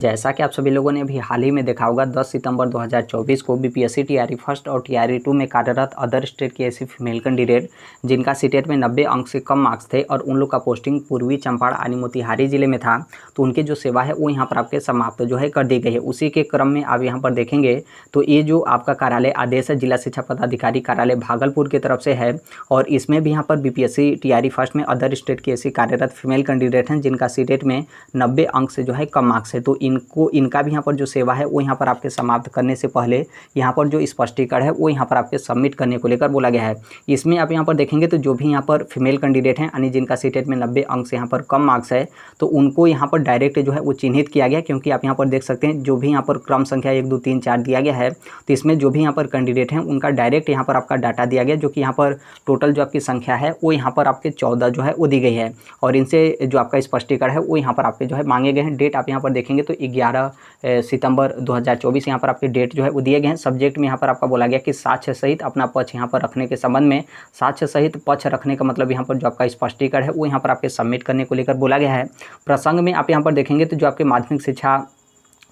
जैसा कि आप सभी लोगों ने अभी हाल ही में देखा होगा 10 सितंबर 2024 को बीपीएससी टीआरई फर्स्ट और टीआरई 2 में कार्यरत अदर स्टेट की ऐसी फीमेल कैंडिडेट जिनका सीटेट में 90 अंक से कम मार्क्स थे और उन लोग का पोस्टिंग पूर्वी चंपारण यानी मोतिहारी जिले में था, तो उनकी जो सेवा है वो यहाँ पर आपके समाप्त जो है कर दी गई है। उसी के क्रम में आप यहाँ पर देखेंगे तो ये जो आपका कार्यालय आदेश है जिला शिक्षा पदाधिकारी कार्यालय भागलपुर की तरफ से है और इसमें भी यहाँ पर बीपीएससी टीआरई फर्स्ट में अदर स्टेट की ऐसी कार्यरत फीमेल कैंडिडेट हैं जिनका सीटेट में 90 अंक से जो है कम मार्क्स है। तो इनका भी यहाँ पर जो सेवा है वो यहाँ पर आपके समाप्त करने से पहले यहाँ पर जो स्पष्टीकरण है वो यहाँ पर आपके सबमिट करने को लेकर बोला गया है। इसमें आप यहाँ पर देखेंगे तो जो भी यहाँ पर फीमेल कैंडिडेट हैं यानी जिनका सीटेट में 90 अंक से यहाँ पर कम मार्क्स है तो उनको यहाँ पर डायरेक्ट जो है वो चिन्हित किया गया, क्योंकि आप यहाँ पर देख सकते हैं जो भी यहाँ पर क्रम संख्या 1 2 3 4 दिया गया है तो इसमें जो भी यहाँ पर कैंडिडेट हैं उनका डायरेक्ट यहाँ पर आपका डाटा दिया गया, जो कि यहाँ पर टोटल जो आपकी संख्या है वो यहाँ पर आपके 14 जो है वो दी गई है और इनसे जो आपका स्पष्टीकरण है वो यहाँ पर आपके जो है मांगे गए हैं। डेट आप यहाँ पर देखेंगे तो 11 सितंबर 2024 यहाँ पर आपके डेट जो है वो दिए गए हैं। सब्जेक्ट में यहाँ पर आपका बोला गया कि साक्ष्य सहित अपना पक्ष यहाँ पर रखने के संबंध में, साक्ष्य सहित पक्ष रखने का मतलब यहाँ पर जो आपका स्पष्टीकरण है वो यहाँ पर आपके सबमिट करने को लेकर बोला गया है। प्रसंग में आप यहाँ पर देखेंगे तो जो आपके माध्यमिक शिक्षा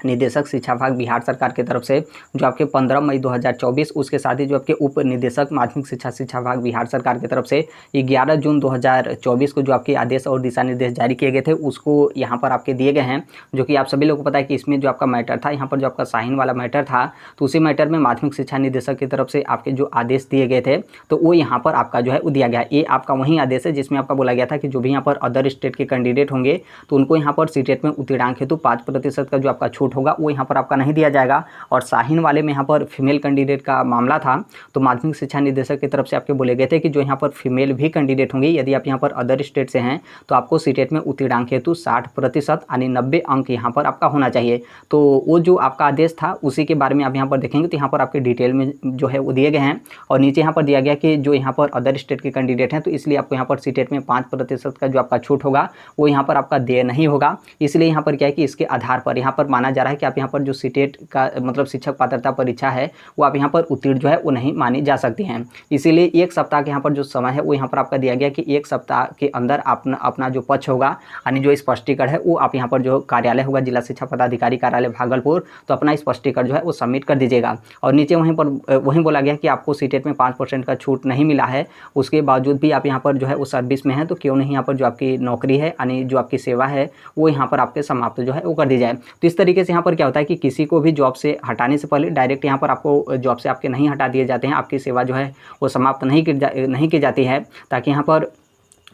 निदेशक शिक्षा विभाग बिहार सरकार की तरफ से जो आपके 15 मई 2024 उसके साथ ही जो आपके उप निदेशक माध्यमिक शिक्षा विभाग बिहार सरकार की तरफ से 11 जून 2024 को जो आपके आदेश और दिशा निर्देश जारी किए गए थे उसको यहाँ पर आपके दिए गए हैं, जो कि आप सभी लोगों को पता है कि इसमें जो आपका मैटर था यहाँ पर जो आपका साइन वाला मैटर था तो उसी मैटर में माध्यमिक शिक्षा निदेशक की तरफ से आपके जो आदेश दिए गए थे तो वो यहाँ पर आपका जो है वो दिया गया। ये आपका वही आदेश है जिसमें आपका बोला गया था कि जो भी यहाँ पर अदर स्टेट के कैंडिडेट होंगे तो उनको यहाँ पर सीटेट में उत्तीर्णांक हेतु 5% का जो आपका छूट होगा वो यहाँ पर आपका नहीं दिया जाएगा। और शाहीन वाले में यहाँ पर फीमेल कैंडिडेट का मामला था तो माध्यमिक शिक्षा निदेशक की तरफ से आपके बोले गए थे कि जो यहाँ पर फीमेल भी कैंडिडेट होंगे यदि आप यहाँ पर अदर स्टेट से हैं तो आपको सीटेट में उत्तीर्णांक हेतु 60% यानी 90 अंक यहाँ पर आपका होना चाहिए। तो वो जो आपका आदेश था उसी के बारे में आप यहाँ पर देखेंगे तो यहाँ पर आपके डिटेल में जो है वो दिए गए हैं और नीचे यहाँ पर दिया गया कि जो यहाँ पर अदर स्टेट के कैंडिडेट हैं तो इसलिए आपको यहाँ पर सीटेट में 5% का जो आपका छूट होगा वो यहाँ पर आपका देय नहीं होगा। इसलिए यहाँ पर क्या है कि इसके आधार पर यहाँ पर माना जा रहा है कि आप यहाँ पर जो सीटेट का मतलब शिक्षक पात्रता परीक्षा है वो आप यहाँ पर उत्तीर्ण जो है वो नहीं मानी जा सकती हैं। इसीलिए 1 सप्ताह के यहाँ पर जो समय है वो यहाँ पर आपका दिया गया कि 1 सप्ताह के अंदर अपना जो पक्ष होगा यानी जो स्पष्टीकरण है वो आप यहाँ पर जो कार्यालय होगा जिला शिक्षा पदाधिकारी कार्यालय भागलपुर तो अपना स्पष्टीकरण जो है वो सबमिट कर दीजिएगा। और नीचे वहीं बोला गया कि आपको सीटेट में 5% का छूट नहीं मिला है, उसके बावजूद भी आप यहाँ पर जो है वो सर्विस में है तो क्यों नहीं यहाँ पर जो आपकी नौकरी है यानी जो आपकी सेवा है वो यहाँ पर आपके समाप्त जो है वो कर दी जाए। तो इस तरीके से यहाँ पर क्या होता है कि किसी को भी जॉब से हटाने से पहले डायरेक्ट यहाँ पर आपको जॉब से आपके नहीं हटा दिए जाते हैं, आपकी सेवा जो है वो समाप्त नहीं की जाती है, ताकि यहाँ पर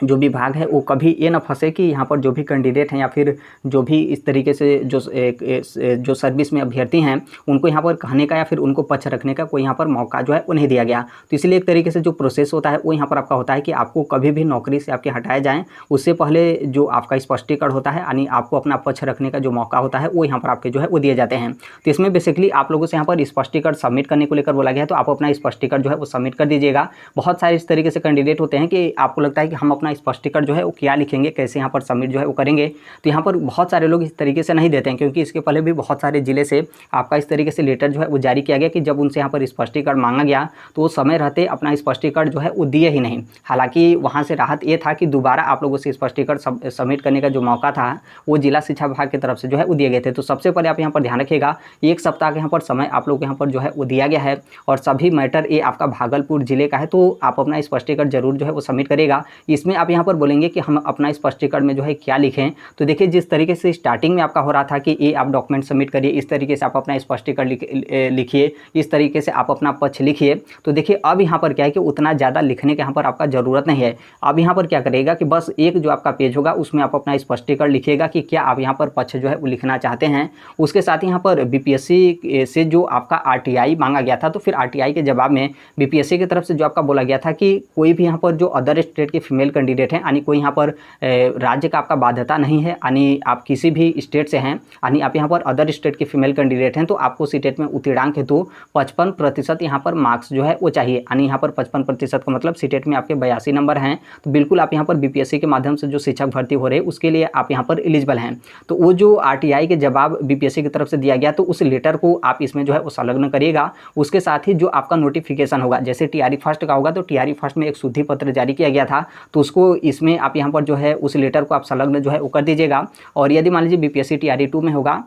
जो विभाग है वो कभी ये ना फंसे कि यहाँ पर जो भी कैंडिडेट हैं या फिर जो भी इस तरीके से जो सर्विस में अभ्यर्थी हैं उनको यहाँ पर कहने का या फिर उनको पक्ष रखने का कोई यहाँ पर मौका जो है वो नहीं दिया गया। तो इसलिए एक तरीके से जो प्रोसेस होता है वो यहाँ पर आपका होता है कि आपको कभी भी नौकरी से आपके हटाए जाएँ उससे पहले जो आपका स्पष्टीकरण होता है यानी आपको अपना पक्ष रखने का जो मौका होता है वो यहाँ पर आपके जो है वो दिए जाते हैं। तो इसमें बेसिकली आप लोगों से यहाँ पर स्पष्टीकरण सबमिट करने को लेकर बोला गया है तो आप अपना स्पष्टीकरण जो है वो सबमिट कर दीजिएगा। बहुत सारे इस तरीके से कैंडिडेट होते हैं कि आपको लगता है कि हम अपना स्पष्टीकरण जो है वो क्या लिखेंगे, कैसे यहाँ पर सबमिट जो है वो करेंगे, तो यहाँ पर बहुत सारे लोग इस तरीके से नहीं देते हैं, क्योंकि इसके पहले भी बहुत सारे जिले से आपका इस तरीके से लेटर जो है वो जारी किया गया कि जब उनसे यहाँ पर स्पष्टीकरण मांगा गया तो वो समय रहते अपना स्पष्टीकरण जो है वो दिए ही नहीं। हालांकि वहाँ से राहत ये था कि दोबारा आप लोगों से स्पष्टीकरण सबमिट करने का जो मौका था वो जिला शिक्षा विभाग की तरफ से जो है वो दिए गए थे। तो सबसे पहले आप यहाँ पर ध्यान रखिएगा 1 सप्ताह के यहाँ पर समय आप लोग यहाँ पर जो है वो दिया गया है और सभी मैटर ये आपका भागलपुर जिले का है तो आप अपना स्पष्टीकरण जरूर जो है वो सबमिट करेगा। इसमें आप यहाँ पर बोलेंगे कि हम अपना स्पष्टीकरण में जो है क्या लिखें, तो देखिए जिस तरीके से स्टार्टिंग में आपका हो रहा था कि ये आप डॉक्यूमेंट सबमिट करिए, इस तरीके से आप अपना स्पष्टीकरण लिखिए, इस तरीके से आप अपना पक्ष लिखिए, तो देखिए अब यहाँ पर क्या है कि उतना ज़्यादा लिखने के यहाँ पर आपका ज़रूरत नहीं है। अब यहाँ पर क्या करेगा कि बस एक जो आपका पेज होगा उसमें आप अपना स्पष्टीकरण लिखिएगा कि क्या आप यहाँ पर पक्ष जो है वो लिखना चाहते हैं। उसके साथ ही यहाँ पर बीपीएससी से जो आपका आरटीआई मांगा गया था तो फिर आरटीआई के जवाब में बीपीएससी की तरफ से जो आपका बोला गया था कि कोई भी यहाँ पर जो अदर स्टेट के फीमेल कैंडिडेट हैं यानी कोई यहाँ पर राज्य का आपका बाध्यता नहीं है, यानी आप किसी भी स्टेट से हैं, यानी आप यहाँ पर अदर स्टेट के फीमेल कैंडिडेट हैं तो आपको सीटेट में उत्तीर्णांक हेतु 55% यहाँ पर मार्क्स जो है वो चाहिए। यानी यहाँ पर 55% का मतलब सीटेट में आपके 82 नंबर हैं तो बिल्कुल आप यहाँ पर बीपीएससी के माध्यम से जो शिक्षक भर्ती हो रहे हैं उसके लिए आप यहाँ पर एलिजिबल हैं। तो वो जो आरटीआई के जवाब बीपीएससी की तरफ से दिया गया तो उस लेटर को आप इसमें जो है वो संलग्न करिएगा। उसके साथ ही जो आपका नोटिफिकेशन होगा, जैसे टीआरई फर्स्ट का होगा तो टीआरई फर्स्ट में एक शुद्धि पत्र जारी किया गया था तो उसको इसमें आप यहाँ पर जो है उस लेटर को आप संलग्न जो है वो कर दीजिएगा। और यदि मान लीजिए बीपीएससी टीआरई 2 में होगा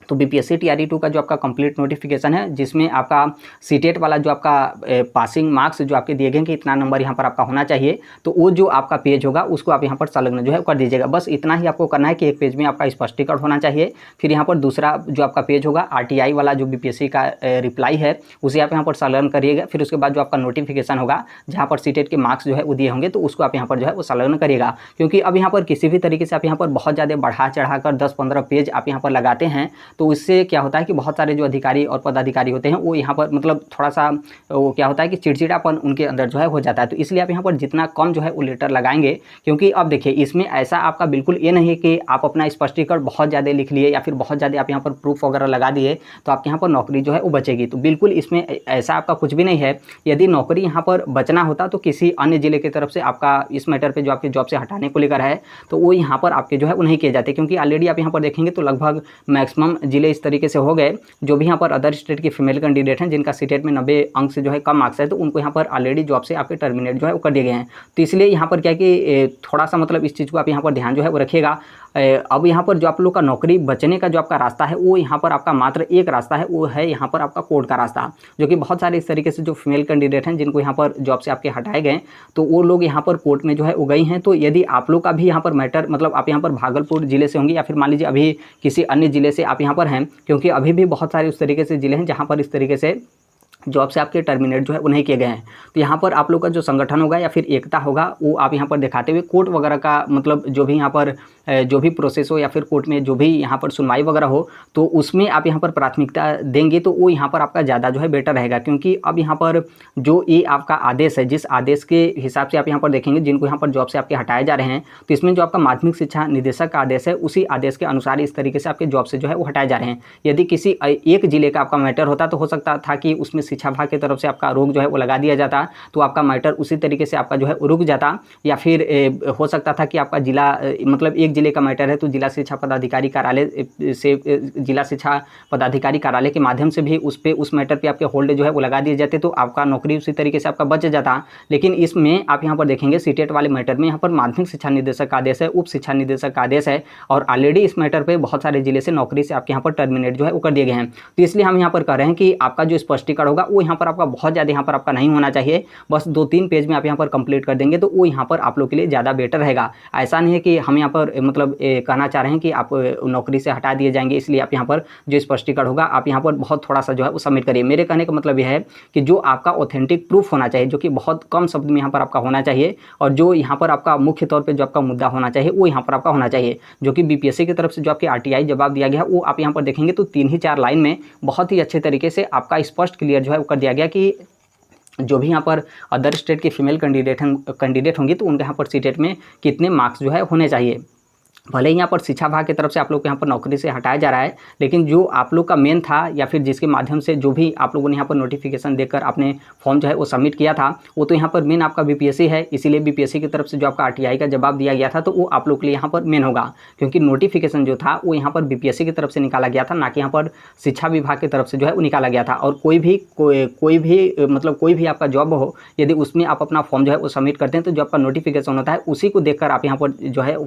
तो बीपीएससी टीआरई 2 का जो आपका कंप्लीट नोटिफिकेशन है, जिसमें आपका सीटेट वाला जो आपका पासिंग मार्क्स जो आपके दिए गए कि इतना नंबर यहाँ पर आपका होना चाहिए, तो वो जो आपका पेज होगा उसको आप यहाँ पर संलग्न जो है कर दीजिएगा। बस इतना ही आपको करना है कि एक पेज में आपका स्पष्टीकरण होना चाहिए। फिर यहाँ पर दूसरा जो आपका पेज होगा आरटीआई वाला जो बीपीएससी का रिप्लाई है उसे आप यहाँ पर संलग्न करिएगा। फिर उसके बाद जो आपका नोटिफिकेशन होगा जहाँ पर सीटेट के मार्क्स जो है वो दिए होंगे, तो उसको आप यहाँ पर जो है वो संलग्न करिएगा। क्योंकि अब यहाँ पर किसी भी तरीके से आप यहाँ पर बहुत ज़्यादा बढ़ा चढ़ाकर 10-15 पेज आप यहाँ पर लगाते हैं, तो इससे क्या होता है कि बहुत सारे जो अधिकारी और पदाधिकारी होते हैं वो यहाँ पर मतलब थोड़ा सा वो क्या होता है कि चिड़चिड़ापन उनके अंदर जो है हो जाता है। तो इसलिए आप यहाँ पर जितना कम जो है वो लेटर लगाएंगे, क्योंकि अब देखिए इसमें ऐसा आपका बिल्कुल ये नहीं है कि आप अपना स्पष्टीकरण बहुत ज़्यादा लिख लिए या फिर बहुत ज़्यादा आप यहाँ पर प्रूफ वगैरह लगा दिए तो आपके यहाँ पर नौकरी जो है वो बचेगी। तो बिल्कुल इसमें ऐसा आपका कुछ भी नहीं है। यदि नौकरी यहाँ पर बचना होता तो किसी अन्य जिले की तरफ से आपका इस मैटर पर जो आपके जॉब से हटाने को लेकर है तो वो यहाँ पर आपके जो है वो नहीं किए जाते, क्योंकि ऑलरेडी आप यहाँ पर देखेंगे तो लगभग मैक्सिमम जिले इस तरीके से हो गए जो भी यहाँ पर अदर स्टेट के फीमेल कैंडिडेट हैं जिनका सीटेट में 90 अंक से जो है कम मार्क्स है, तो उनको यहाँ पर ऑलरेडी जॉब से आपके टर्मिनेट जो है वो कर दिए गए हैं। तो इसलिए यहाँ पर क्या है कि थोड़ा सा मतलब इस चीज़ को आप यहाँ पर ध्यान जो है वो रखिएगा। अब यहाँ पर जो आप लोग का नौकरी बचने का जो आपका रास्ता है वो यहाँ पर आपका मात्र एक रास्ता है, वो है यहाँ पर आपका कोर्ट का रास्ता, जो कि बहुत सारे इस तरीके से जो फीमेल कैंडिडेट हैं जिनको यहाँ पर जॉब से आपके हटाए गए तो वो लोग यहाँ पर कोर्ट में जो है वो गई हैं। तो यदि आप लोग का भी यहाँ पर मैटर मतलब आप यहाँ पर भागलपुर जिले से होंगे या फिर मान लीजिए अभी किसी अन्य जिले से आप यहाँ पर हैं, क्योंकि अभी भी बहुत सारे उस तरीके से जिले हैं जहाँ पर इस तरीके से जॉब से आपके टर्मिनेट जो है वो नहीं किए गए हैं। तो यहाँ पर आप लोग का जो संगठन होगा या फिर एकता होगा वो आप यहाँ पर दिखाते हुए कोर्ट वगैरह का मतलब जो भी यहाँ पर जो भी प्रोसेस हो या फिर कोर्ट में जो भी यहाँ पर सुनवाई वगैरह हो तो उसमें आप यहाँ पर प्राथमिकता देंगे तो वो यहाँ पर आपका ज़्यादा जो है बेटर रहेगा। क्योंकि अब यहाँ पर जो ये आपका आदेश है, जिस आदेश के हिसाब से आप यहाँ पर देखेंगे जिनको यहाँ पर जॉब से आपके हटाए जा रहे हैं, तो इसमें जो आपका माध्यमिक शिक्षा निदेशक का आदेश है उसी आदेश के अनुसार इस तरीके से आपके जॉब से जो है वो हटाए जा रहे हैं। यदि किसी एक जिले का आपका मैटर होता तो हो सकता था कि उसमें शिक्षा विभाग की तरफ से आपका रोक जो है वो लगा दिया जाता, तो आपका मैटर उसी तरीके से आपका जो है रुक जाता। या फिर हो सकता था कि आपका जिला मतलब एक जिले का मैटर है तो जिला शिक्षा पदाधिकारी कार्यालय से जिला शिक्षा पदाधिकारी कार्यालय के माध्यम से भी उस मैटर पे आपके होल्ड जो है वो लगा दिए जाते, तो आपका नौकरी उसी तरीके से आपका बच जाता। लेकिन इसमें आप यहाँ पर देखेंगे सीटेट वाले मैटर में यहाँ पर माध्यमिक शिक्षा निदेशक का आदेश है, उप शिक्षा निदेशक का आदेश है और ऑलरेडी इस मैटर पर बहुत सारे जिले से नौकरी से आपके यहाँ पर टर्मिनेट जो है वो कर दिए गए हैं। तो इसलिए हम यहाँ पर कह रहे हैं कि आपका जो स्पष्टीकरण होगा वो यहाँ पर आपका बहुत ज़्यादा यहाँ पर आपका नहीं होना चाहिए, बस 2-3 पेज में आप यहाँ पर कंप्लीट कर देंगे तो वो यहाँ पर आप लोग के लिए ज़्यादा बेटर रहेगा। ऐसा नहीं है कि हम यहाँ पर मतलब कहना चाह रहे हैं कि आप नौकरी से हटा दिए जाएंगे, इसलिए आप यहाँ पर जो स्पष्टीकरण होगा आप यहाँ पर बहुत थोड़ा सा जो है वो सबमिट करिए। मेरे कहने का मतलब यह है कि जो आपका ऑथेंटिक प्रूफ होना चाहिए, जो कि बहुत कम शब्द में यहाँ पर आपका होना चाहिए, और जो यहाँ पर आपका मुख्य तौर पर जो आपका मुद्दा होना चाहिए वो यहाँ पर आपका होना चाहिए, जो कि बीपीएससी की तरफ से जो आपके आरटीआई जवाब दिया गया वो आप यहाँ पर देखेंगे तो 3 ही 4 लाइन में बहुत ही अच्छे तरीके से आपका स्पष्ट क्लियर जो है वो कर दिया गया कि जो भी यहाँ पर अदर स्टेट के फीमेल कैंडिडेट होंगी तो उनके यहाँ पर सीटेट में कितने मार्क्स जो है होने चाहिए। भले ही यहाँ पर शिक्षा विभाग की तरफ से आप लोग को यहाँ पर नौकरी से हटाया जा रहा है, लेकिन जो आप लोग का मेन था या फिर जिसके माध्यम से जो भी आप लोगों ने यहाँ पर नोटिफिकेशन देकर आपने फॉर्म जो है वो सबमिट किया था वो तो यहाँ पर मेन आपका बीपीएससी है। इसीलिए बीपीएससी की तरफ से जो आपका आरटीआई का जवाब दिया गया था तो वो आप लोग के लिए यहाँ पर मेन होगा, क्योंकि नोटिफिकेशन जो था वो यहाँ पर बीपीएससी की तरफ से निकाला गया था, ना कि यहाँ पर शिक्षा विभाग की तरफ से जो है वो निकाला गया था। और कोई भी आपका जॉब हो, यदि उसमें आप अपना फॉर्म जो है वो सबमिट करते हैं तो जो आपका नोटिफिकेशन होता है उसी को देखकर आप यहाँ पर जो है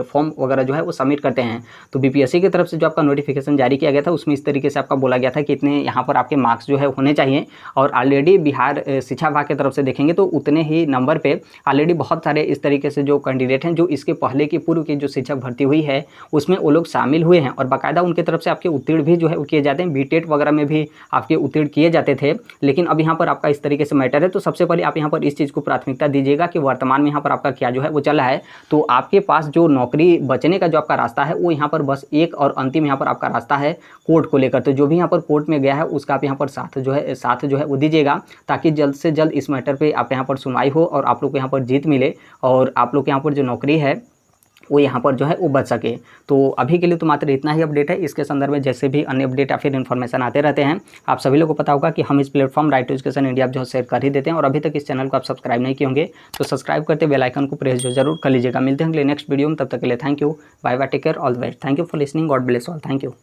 फॉर्म वगैरह जो है वो सबमिट करते हैं। तो बीपीएससी की तरफ से जो आपका नोटिफिकेशन जारी किया गया था उसमें इस तरीके से आपका बोला गया था कि इतने यहाँ पर आपके मार्क्स जो है होने चाहिए, और ऑलरेडी बिहार शिक्षा विभाग की तरफ से देखेंगे तो उतने ही नंबर पे ऑलरेडी बहुत सारे इस तरीके से जो कैंडिडेट हैं जो इसके पहले की पूर्व की जो शिक्षक भर्ती हुई है उसमें वो लोग शामिल हुए हैं और बाकायदा उनकी तरफ से आपके उत्तीर्ण भी जो है वो किए जाते हैं, बीटेट वगैरह में भी आपके उत्तीर्ण किए जाते थे। लेकिन अब यहाँ पर आपका इस तरीके से मैटर है, तो सबसे पहले आप यहाँ पर इस चीज़ को प्राथमिकता दीजिएगा कि वर्तमान में यहाँ पर आपका क्या जो है वो चल रहा है। तो आपके पास जो नौकरी बचने का जो आपका रास्ता है वो यहाँ पर बस एक और अंतिम यहाँ पर आपका रास्ता है कोर्ट को लेकर। तो जो भी यहाँ पर कोर्ट में गया है उसका आप यहाँ पर साथ जो है वो दीजिएगा, ताकि जल्द से जल्द इस मैटर पे आप यहाँ पर सुनवाई हो और आप लोग को यहाँ पर जीत मिले और आप लोग के यहाँ पर जो नौकरी है वो यहाँ पर जो है वो बच सके। तो अभी के लिए तो मात्र इतना ही अपडेट है। इसके संदर्भ में जैसे भी अन्य अपडेट या फिर इन्फॉर्मेशन आते रहते हैं, आप सभी लोगों को पता होगा कि हम इस platform right to education India जो शेयर कर ही देते हैं। और अभी तक इस चैनल को आप सब्सक्राइब नहीं किए होंगे तो सब्सक्राइब करते बेल आइकन को प्रेस जरूर कर लीजिएगा। मिलते हैं अगले नेक्स्ट वीडियो में, तब तक के लिए thank you, bye bye, take care, all the best, thank you for listening, God bless all, thank you.